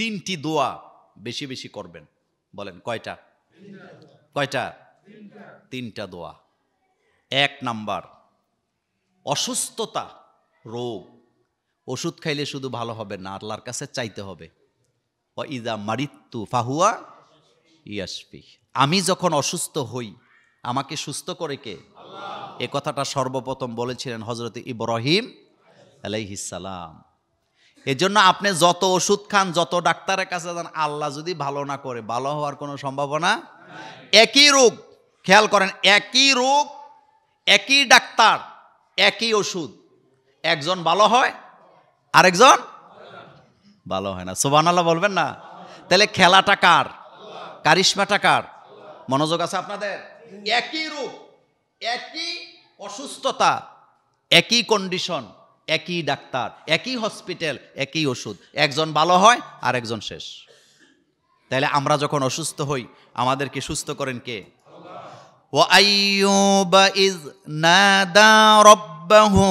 তিনটি দোয়া বেশি বেশি করবেন। বলেন কয়টা? কয়টা? তিনটা দোয়া। এক নাম্বার, অসুস্থতা, রোগ, ওষুধ খাইলে শুধু ভালো হবে না, আল্লাহর কাছে চাইতে হবে। ওয়া ইযা মারিতু ফাহুয়া ইয়াশফি, আমি যখন অসুস্থ হই আমাকে সুস্থ করে কে? আল্লাহ। এ কথাটা সর্বপ্রথম বলেছিলেন হযরত ইব্রাহিম আলাইহিস সালাম। এজন্য আপনি যত ওষুধ খান, যত ডাক্তারের কাছে যান, আল্লাহ যদি ভালো না করে, ভালো হওয়ার কোনো সম্ভাবনা নাই। একই রোগ, খেয়াল করেন, একই রোগ, একই ডাক্তার, একই ওষুধ, একজন ভালো হয় আরেকজন ভালো হয় না। সুবহানাল্লাহ বলবেন না? তাহলে খেলাটা কার? কারিশমাটা কার? মনোযোগ আছে আপনাদের? একই রোগ, একই অসুস্থতা, একই কন্ডিশন, একই ডাক্তার, একই হসপিটাল, একই ওষুধ, একজন ভালো হয় আর একজন শেষ। তাহলে আমরা যখন অসুস্থ হই আমাদেরকে সুস্থ করেন কে? আল্লাহ। ওয়া আইয়ুবা ইয নাদা রাব্বাহু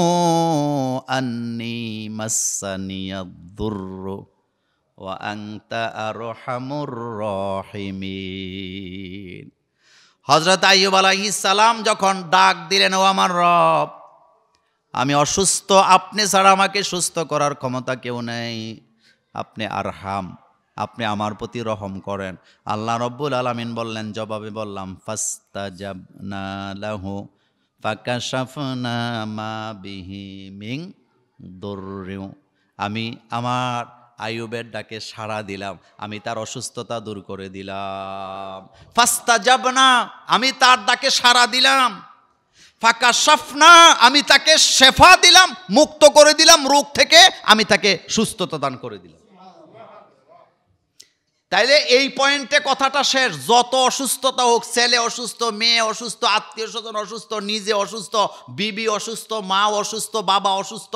আন্নী মাসসানিয়াদ-দুররু ওয়া আনতা আরহামুর রাহিমিন। হযরত আইয়ুব আলাইহিস সালাম যখন ডাক দিলেন, ও আমার রব, আমি অসুস্থ, আপনি ছাড়া আমাকে সুস্থ করার ক্ষমতা কেউ নেই, আপনি আরহাম, আপনি আমার প্রতি রহম করেন। আল্লাহ রব্বুল আলামিন বললেন, জবাবে বললাম, ফাস্তাজাবনা লাহু ফাকাশাফনা মা বিহি মিন দুররিন, আমি আমার আইয়ুবের ডাকে সাড়া দিলাম, আমি তার অসুস্থতা দূর করে দিলাম। ফাস্তাজাবনা, আমি তার ডাকে সাড়া দিলাম। ফাকাশাফনা, আমি তাকে শেফা দিলাম, মুক্ত করে দিলাম রোগ থেকে, আমি তাকে সুস্থতা দান করে দিলাম। তাইলে এই পয়েন্টে কথাটা শেষ। যত অসুস্থতা হোক, ছেলে অসুস্থ, মেয়ে অসুস্থ, আত্মীয় স্বজন অসুস্থ, নিজে অসুস্থ, বিবি অসুস্থ, মা অসুস্থ, বাবা অসুস্থ,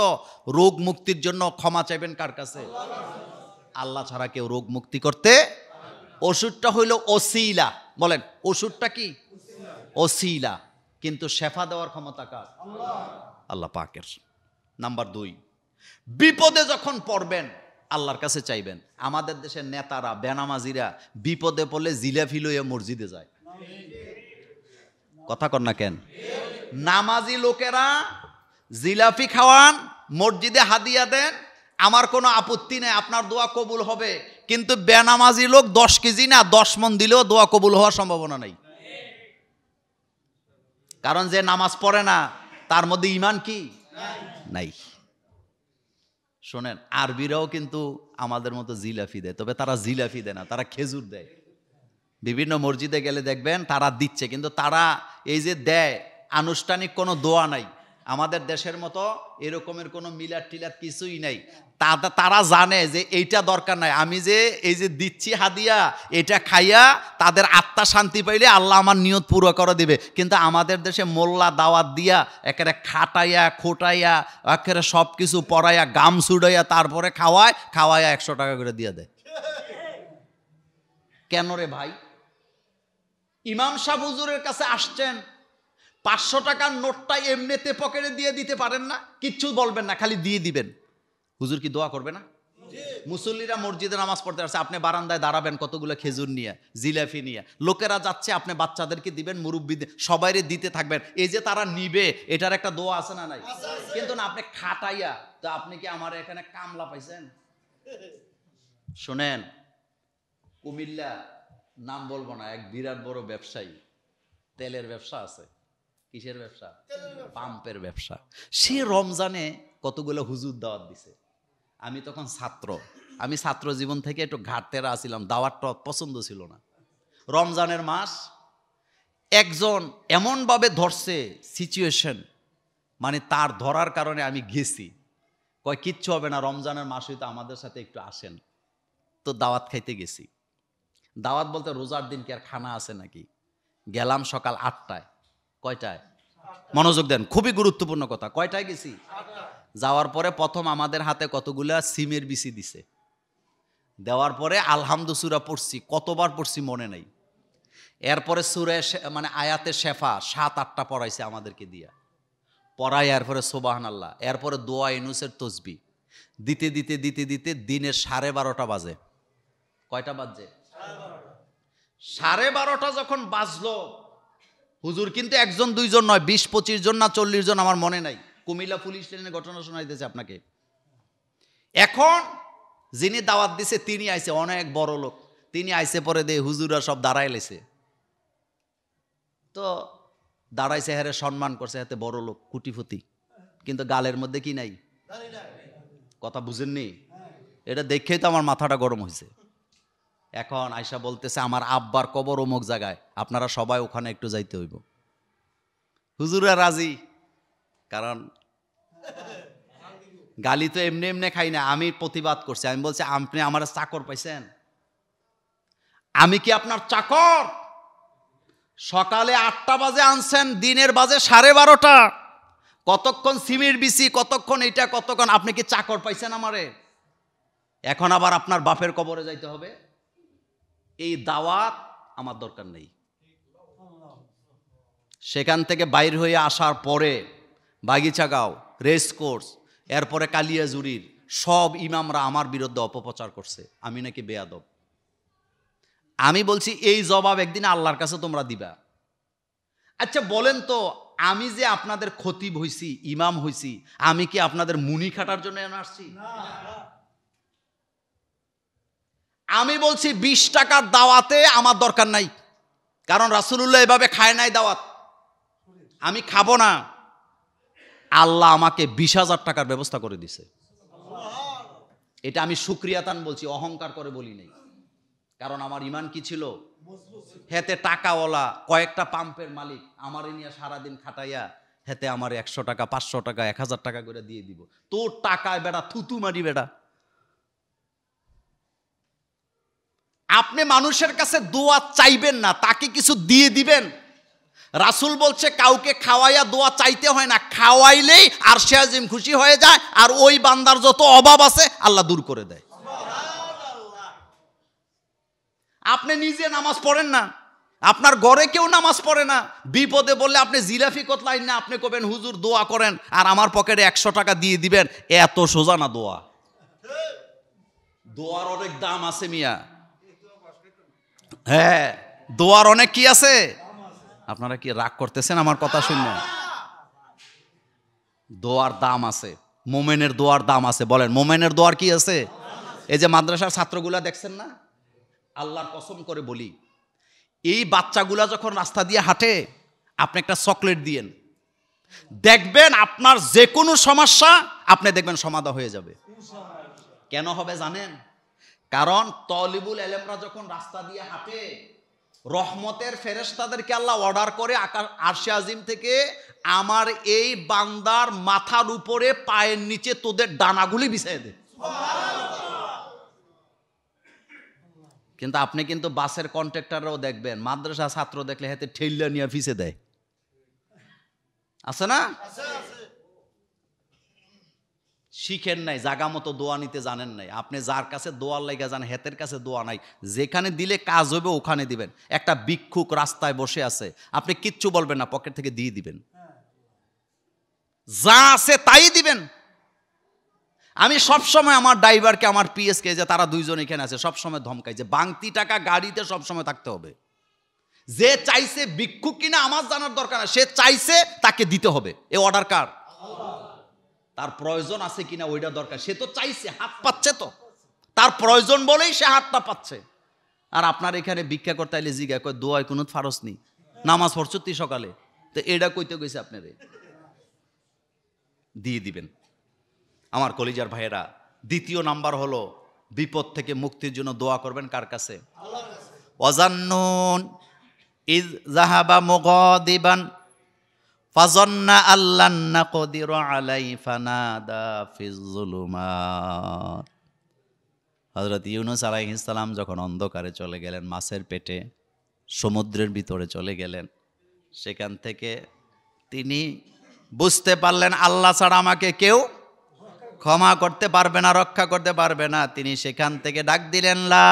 রোগ মুক্তির জন্য ক্ষমা চাইবেন কার কাছে? আল্লাহ ছাড়া কেউ রোগ মুক্তি করতে। ওষুধটা হইল ওসিলা। বলেন, ওষুধটা কি? ওসিলা, কিন্তু শেফা দেওয়ার ক্ষমতা কার? আল্লাহ পাকের। নাম্বার 2, বিপদে যখন পড়বেন আল্লাহর কাছে চাইবেন। আমাদের দেশের নেতারা, বেনামাজিরা বিপদে পড়লে জিলাপি লইয়া মসজিদে যায়। কথা কর না কেন? নামাজি লোকেরা জিলাপি খাওয়ান, মসজিদে হাদিয়া দেন, আমার কোনো আপত্তি নেই, আপনার দোয়া কবুল হবে। কিন্তু বেনামাজি লোক 10 কেজি না 10 মণ দিলেও দোয়া কবুল হওয়ার সম্ভাবনা নেই। কারণ যে নামাজ পড়ে না তার মধ্যে ঈমান কি নাই। শোনেন, আরবিরাও কিন্তু আমাদের মতো জিলাপি দেয়, তবে তারা জিলাপি দেয় না, তারা খেজুর দেয়। বিভিন্ন মসজিদে গেলে দেখবেন তারা দিচ্ছে, কিন্তু তারা এই যে দেয়, আনুষ্ঠানিক কোনো দোয়া নাই। আমাদের দেশের মতো এরকমের কোনো মিলাদ টিলাদ কিছুই নাই। তারা জানে যে এইটা দরকার নাই, আমি যে এই যে দিচ্ছি হাদিয়া, এটা খাইয়া তাদের আত্মা শান্তি পাইলে আল্লাহ আমার নিয়ত পুরো করে দিবে। কিন্তু আমাদের দেশে মোল্লা দাওয়াত দিয়া একেবারে খাটাইয়া খোটাইয়া একেবারে সব কিছু পড়াইয়া গাম ছুড়াইয়া তারপরে খাওয়াইয়া 100 টাকা করে দিয়ে দেয়। কেন রে ভাই? ইমাম সাহেব হুজুরের কাছে আসছেন, 500 টাকার নোটটা এমনিতে পকেটে দিয়ে দিতে পারেন না? কিচ্ছু বলবেন না, খালি দিয়ে দিবেন। হুজুর কি দোয়া করবে না? মুসল্লিরা মসজিদে নামাজ পড়তে আসছে, আপনি বারান্দায় দাঁড়াবেন কতগুলো খেজুর নিয়ে, জিলাপি নিয়ে, লোকেরা যাচ্ছে, আপনি বাচ্চাদেরকে দিবেন, মুরব্বীদের সবাইরে দিতে থাকবেন। এই যে তারা নিবে, এটার একটা দোয়া আছে না নাই? কিন্তু না, আপনি খাটাইয়া, তো আপনি কি আমার এখানে কামলা পাইছেন? শোনেন, কুমিল্লা, নাম বলবো না, এক বিরাট বড় ব্যবসায়ী, তেলের ব্যবসা আছে। কিসের ব্যবসা? পাম্পের ব্যবসা। সে রমজানে কতগুলো হুজুর দাওয়াত দিছে। আমি তখন ছাত্র, আমি ছাত্র জীবন থেকে একটু ঘাটতেরা আসছিলাম, দাওয়াতটা পছন্দ ছিল না। রমজানের মাস, একজন এমনভাবে ধরছে সিচুয়েশন, মানে তার ধরার কারণে আমি গেছি। কয় কিচ্ছু হবে না, রমজানের মাস হইতে আমাদের সাথে একটু আসেন। তো দাওয়াত খাইতে গেছি। দাওয়াত বলতে রোজার দিন কি আর খানা আছে নাকি? গেলাম সকাল 8টায়। কয়টায়? মনোযোগ দেন, খুবই গুরুত্বপূর্ণ কথা। কয়টায় গেছি? যাওয়ার পরে প্রথম আমাদের হাতে কতগুলা সিমের বিচি দিছে। দেওয়ার পরে আলহামদু সূরা পড়ছি, কতবার পড়ছি মনে নাই। এরপরে সূরা মানে আয়াতে শেফা 7-8টা পড়াইছে আমাদেরকে দিয়া, পড়াই এরপরে সুবহানাল্লাহ, এরপরে দোয়া ইউনুসের তসবিহ দিতে দিতে দিতে দিতে দিনের 12:30 বাজে। কয়টা বাজছে? 12:30 যখন বাজলো, হুজুর কিন্তু একজন দুইজন নয়, 20-25 জন না 40 জন, আমার মনে নাই, কুমিল্লা পুলিশ স্টেশনের ঘটনা শোনাইতেছে আপনাকে। এখন যিনি দাওয়াত দিছে তিনি আইছে, অনেক বড় লোক, তিনি আইছে পরে দে হুজুরা সব দাঁড়ায় লেছে, তো দাঁড়াইছে, হারে সম্মান করছে, হাতে বড় লোক কুটিপতি, কিন্তু গালের মধ্যে কি নাই, কথা বুঝেননি? এটা দেখেই তো আমার মাথাটা গরম হয়েছে। এখন আয়সা বলতেছে আমার আব্বার কবর অমুক জায়গায়, আপনারা সবাই ওখানে একটু যাইতে হইব। হুজুরা রাজি, কারণ গালি তো এমনি এমনি খাই না, আমি প্রতিবাদ করছি, আমি বলছি আপনি আমার চাকর পাইছেন? আমি কি আপনার চাকর? সকালে 8টা বাজে আনছেন, দিনের বাজে 12:30, কতক্ষণ সিমির বিসি, কতক্ষণ এটা, কতক্ষণ, আপনি কি চাকর পাইছেন আমারে? এখন আবার আপনার বাপের কবরে যাইতে হবে? এই দাওয়াত আমার দরকার নেই। সেখান থেকে বাইর হয়ে আসার পরে বাগিচাগাঁও, রেস কোর্স, এরপরে কালিয়াজুরির সব ইমামরা আমার বিরুদ্ধে অপপ্রচার করছে, আমি নাকি বেয়াদব। আমি বলছি এই জবাব একদিন আল্লাহর কাছে তোমরা দিবা। আচ্ছা বলেন তো, আমি যে আপনাদের খতিব হইছি, ইমাম হইছি, আমি কি আপনাদের মুনি খাটার জন্য আসছি? আমি বলছি 20 টাকার দাওয়াতে আমার দরকার নাই, কারণ রাসূলুল্লাহ এভাবে খায় নাই দাওয়াত, আমি খাবো না। আল্লাহ আমাকে 20,000 টাকার ব্যবস্থা করে দিছে। এটা আমি শুকরিয়াতান বলছি, অহংকার করে বলি নাই, কারণ আমার ইমান কি ছিল, হেতে টাকাওয়ালা কয়েকটা পাম্পের মালিক আমার নিয়ে সারাদিন খাটাইয়া হেতে আমার 100 টাকা 500 টাকা 1000 টাকা করে দিয়ে দিব। তোর টাকায় বেটা থুতু মারি বেটা। আপনি মানুষের কাছে দোয়া চাইবেন না, তাকে কিছু দিয়ে দিবেন। রাসূল বলছে কাউকে খাওয়াইয়া দোয়া চাইতে হয় না, খাওয়াইলেই আরশে আজিম খুশি হয়ে যায়, আর ওই বান্দার যত অভাব আছে আল্লাহ দূর করে দেয়। আপনি নিজে নামাজ পড়েন না, আপনার ঘরে কেউ নামাজ পড়ে না, বিপদে বললে আপনি জিলাফি কতলাইন না, আপনি কবেন হুজুর দোয়া করেন, আর আমার পকেটে 100 টাকা দিয়ে দিবেন, এত সোজা না দোয়া। দোয়ার অনেক দাম আছে মিয়া। হ্যাঁ, দোয়ার অনেক কি আছে। আপনারা কি রাগ করতেছেন আমার কথা শুনে? দোয়ার দাম আছে, মোমেনের দোয়ার দাম আছে। বলেন মোমেনের দোয়ার কি আছে? এই যে মাদ্রাসার ছাত্রগুলা দেখছেন না, আল্লাহর কসম করে বলি, এই বাচ্চাগুলা যখন রাস্তা দিয়ে হাঁটে, আপনি একটা চকলেট দিয়েন, দেখবেন আপনার যে কোনো সমস্যা আপনি দেখবেন সমাধান হয়ে যাবে। কেন হবে জানেন? কারণ তলিবুল এলেমরা যখন রাস্তা দিয়ে হাঁটে, রহমতের ফেরেশতাদেরকে আল্লাহ অর্ডার করে আরশে আজিম থেকে, আমার এই বান্দার মাথার উপরে পায়ের নিচে তোদের ডানাগুলি বিছাই দে। কিন্তু আপনি কিন্তু বাসের কন্ট্রাক্টররাও দেখবেন, মাদ্রাসা ছাত্র দেখলে হাতে ঠেল্লা নিয়ে ফিসে দেয়, আছে না? শিখেন নাই, জাগা মতো দোয়া নিতে জানেন নাই। আপনি যার কাছে দোয়ার লাইগা যান, হেতের কাছে দোয়া নাই, যেখানে দিলে কাজ হবে ওখানে দিবেন। একটা ভিক্ষুক রাস্তায় বসে আছে, আপনি কিচ্ছু বলবেন না, পকেট থেকে দিয়ে দিবেন, যা আছে তাই দিবেন। আমি সবসময় আমার ড্রাইভারকে, আমার পিএসকে, যে তারা দুইজন এখানে আছে, সবসময় ধমকাই যে বাংতি টাকা গাড়িতে সবসময় থাকতে হবে। যে চাইছে ভিক্ষুক কিনা আমার জানার দরকার না, সে চাইছে তাকে দিতে হবে। এ অর্ডার কার? তার প্রয়োজন আছে কিনা ওইটা দরকার। সে তো চাইছে, হাত পাচ্ছে, তো তার প্রয়োজন বলেই সে হাতটা পাচ্ছে। আর আপনার এখানে ভিক্ষা করতে আইলে জিগা কয় দোয়ায় কোনো ফারজ নেই, নামাজ পড়ছতি সকালে, তো এটা কইতে গেছে আপনারে দিয়ে দিবেন। আমার কলিজার ভাইয়েরা, দ্বিতীয় নাম্বার হলো বিপদ থেকে মুক্তির জন্য দোয়া করবেন কার কাছে? ওয়াজান্নুন ইয যাহাবা মুগাদিবান ফাযান্না আল্লান নাকদিরু আলাইহি ফানাদা ফিজ যুলুমাত। হযরত ইউনূস আলাইহিস সালাম যখন অন্ধকারে চলে গেলেন, মাছের পেটে, সমুদ্রের ভিতরে চলে গেলেন, সেখান থেকে তিনি বুঝতে পারলেন আল্লাহ ছাড়া আমাকে কেউ ক্ষমা করতে পারবে না, রক্ষা করতে পারবে না। তিনি সেখান থেকে ডাক দিলেন, লা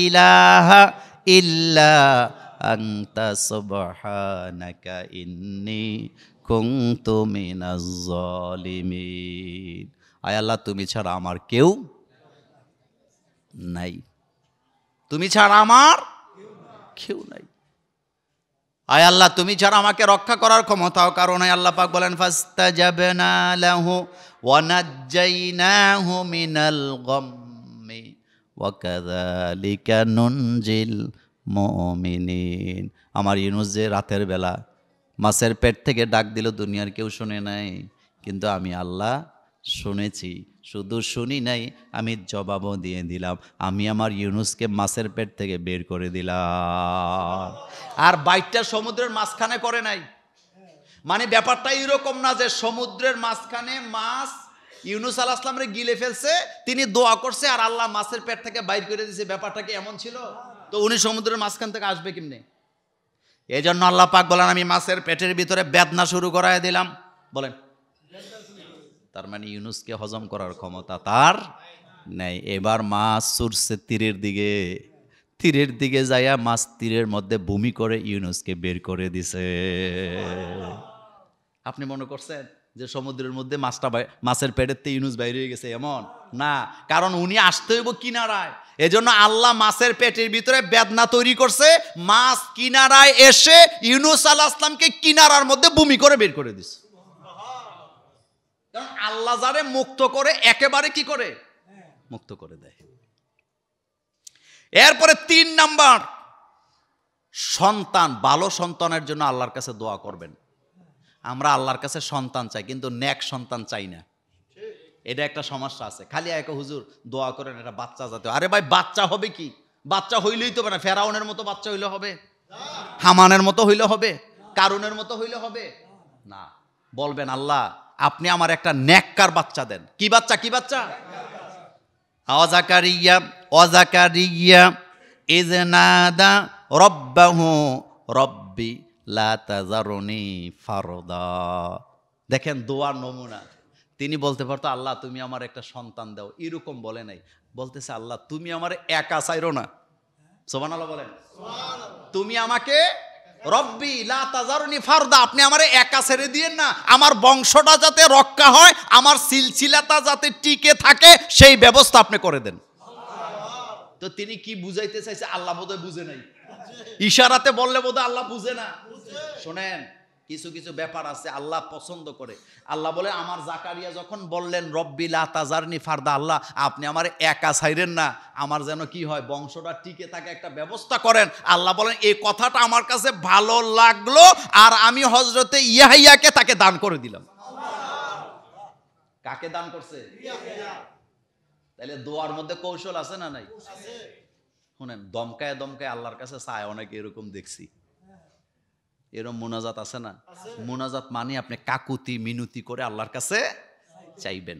ইলাহা ইল্লা আনতা সুবহানাকা ইন্নী কুনতু মিনাজ জালিমিন। আয় আল্লাহ, তুমি ছাড়া আমার কেউ নাই। তুমি ছাড়া আমার কেউ নাই। আয় আল্লাহ, তুমি ছাড়া আমাকে রক্ষা করার ক্ষমতাও কারণ নাই। আল্লাহ পাক বলেন ফাস্তাজাবনা লাহু ওয়া নাজ্জাইনাহু মিনাল গাম্মি ওয়া কাযালিকা নুনজিল মুমিনিন। আমার ইউনুস যে রাতের বেলা মাছের পেট থেকে ডাক দিল, দুনিয়ার কেউ শুনে নাই, কিন্তু আমি আল্লাহ শুনেছি। শুধু শুনি নাই, আমি জবাবও দিয়ে দিলাম। আমি আমার ইউনুসকে মাছের পেট থেকে বের করে দিলাম। আর বাইটটা সমুদ্রের মাঝখানে করে নাই। মানে ব্যাপারটা এরকম না যে সমুদ্রের মাঝখানে মাছ ইউনুস আলাইহিস সালামরে গিলে ফেলছে, তিনি দোয়া করছে আর আল্লাহ মাছের পেট থেকে বাইর করে দিয়েছে। ব্যাপারটা কি এমন ছিল? তো উনি সমুদ্রের মাঝখান থেকে আসবে কেমনে? এই জন্য আল্লাহ পাক বলেন আমি মাছের পেটের ভিতরে বেদনা শুরু করায় দিলাম। বলেন, তার মানে ইউনুসকে হজম করার ক্ষমতা তার নেই। এবার মাছ ছুটছে তীরের দিকে যাইয়া মাছ তীরের মধ্যে বমি করে ইউনুসকে বের করে দিছে। আপনি মনে করছেন যে সমুদ্রের মধ্যে মাছের পেটের ইউনুস বাইরে হয়ে গেছে? এমন না, কারণ উনি আসতে হইব কিনারায়। এজন্য আল্লাহ মাছের পেটের ভিতরে বেদনা তৈরি করছে, মাছ কিনারায় এসে ইউনুস আলাইহিস সালামকে কিনারার মধ্যে বমি করে বের করে দিছে। কারণ আল্লাহ যারে মুক্ত করে একেবারে কি করে? মুক্ত করে দেয়। এরপরে 3 নাম্বার, সন্তান। ভালো সন্তানের জন্য আল্লাহর কাছে দোয়া করবেন। আমরা আল্লাহর কাছে সন্তান চাই, কিন্তু নেক সন্তান চাই না। এটা একটা সমস্যা আছে। খালি এক হুজুর দোয়া করেন এটা বাচ্চা যাতে। আরে ভাই, বাচ্চা হবে কি? বাচ্চা হইলেই তো না। ফেরাউনের মতো বাচ্চা হইলে হবে? হামানের মতো হইলে হবে? কারুনের মতো হইলে হবে না। বলবেন আল্লাহ আপনি আমার একটা নেককার বাচ্চা দেন। কি বাচ্চা? কি বাচ্চা? ওয়াজাকারিয়া ইয নাদা রাব্বাহু রব্বি লা তাযারুনি ফারদা। দেখেন দোয়ার নমুনা। তিনি বলতে পারতো আল্লাহ তুমি আমার একটা সন্তান দাও, এরকম বলে নাই। বলতেছে আল্লাহ তুমি আমার একা চাইরো না। সুবহানাল্লাহ বলেন। তুমি আমাকে রব্বি লা তাযারুনি ফারদা, আপনি আমারে একা ছেড়ে দিয়েন না। আমার বংশটা যাতে রক্ষা হয়, আমার সিলসিলাটা যাতে টিকে থাকে, সেই ব্যবস্থা আপনি করে দেন। তো তিনি কি বুঝাইতে চাইছে? আল্লাহ বোধহয় বুঝে নাই। ইশারাতে বললে বোধহয় আল্লাহ বুঝে না। শোনেন, কিছু কিছু ব্যাপার আছে আল্লাহ পছন্দ করে। আল্লাহ বলে আমার জাকারিয়া যখন বললেন রব্বি লা তাযারনি ফারদা, আল্লাহ আপনি আমার একা ছাইরেন না, আমার যেন কি হয় বংশটা টিকে থাকে, একটা ব্যবস্থা করেন। আল্লাহ বলেন এই কথাটা আমার কাছে ভালো লাগলো, আর আমি হযরতে ইয়াহইয়াকে তাকে দান করে দিলাম। কাকে দান করছে? তাহলে দোয়ার মধ্যে কৌশল আছে না নাই? শুনেন, দমকায় দমকায় আল্লাহর কাছে চায় অনেকে, এরকম দেখছি। এরকম মুনাজাত আছে না? মুনাজাত মানে আপনি কাকুতি মিনতি করে আল্লাহর কাছে চাইবেন।